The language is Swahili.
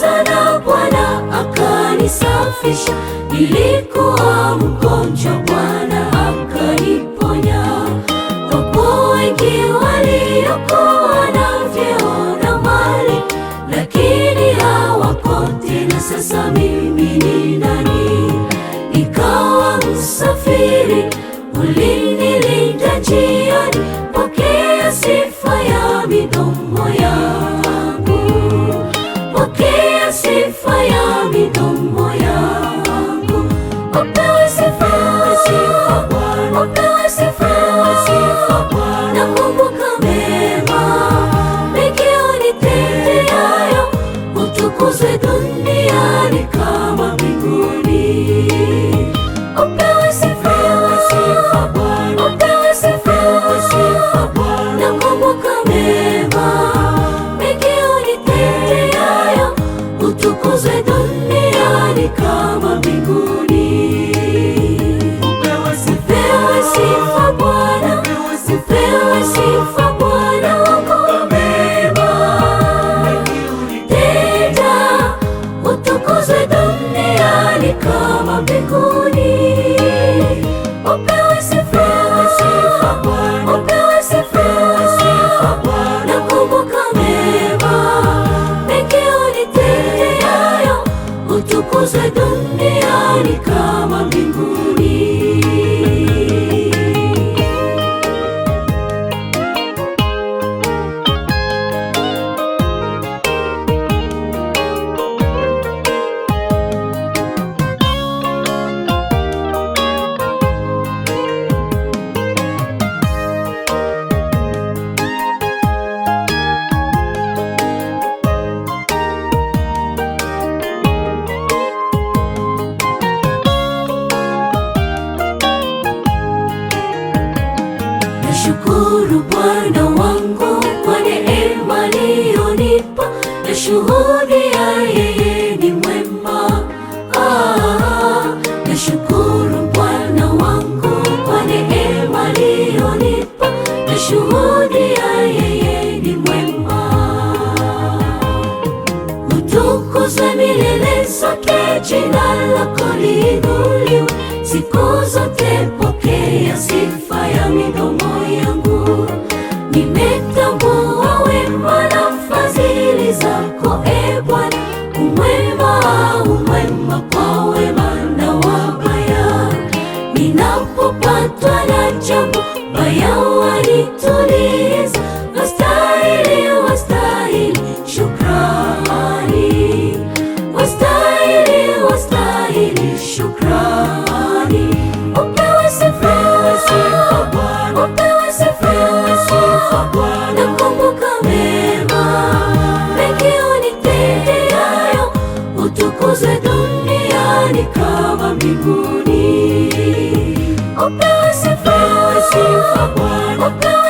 sana, Bwana akanisafisha. Nilikuwa mgonjwa, Bwana akaniponya. Wapo wengi waliokuwa na vyeo na mali, lakini hawako tena. Sasa mimi ni nani? Nikawa msafiri, ulinilinda njiani. Pokea sifa ya midomo yangu, pokea sifa ya midomo yangu. Upewe sifa Bwana, upewe sifa Bwana. Nakumbuka mema mengi unitendeayo, utukuzwe duniani kama mbinguni. Upewe sifa Bwana, upewe sifa Bwana. Nakumbuka mema mengi unitendeayo, utukuzwe duniani kama mbinguni. Upewe sifa Bwana, upewe sifa Bwana wangu. Mema mengi unitenda, utukuzwe duniani kama mbinguni. Upewe sifa Bwana, upewe sifa Bwana. Nakumbuka mema mengi unitendeayo, utukuzwe duniani kama mbinguni. Nashukuru Bwana wangu kwa neema aliyonipa, nashuhudia yeye ni mwema. Nashukuru Bwana wangu kwa neema aliyonipa, nashuhudia yeye ni mwema. Utukuzwe milele zote, jina lako liinuliwe siku zote. Pokea sifa ya midomo yangu. Nimetambua wema na fadhili zako, e Bwana. Umwema kwa wema na wabaya. Ninapopatwa na jambo baya, wanituliza. Wastahili, wastahili shukrani, wastahili, wastahili shukrani. Upewe sifa Bwana, upewe sifa Bwana. Nakumbuka mema mengi unitendeayo, utukuzwe duniani kama mbinguni. Upewe sifa Bwana, upewe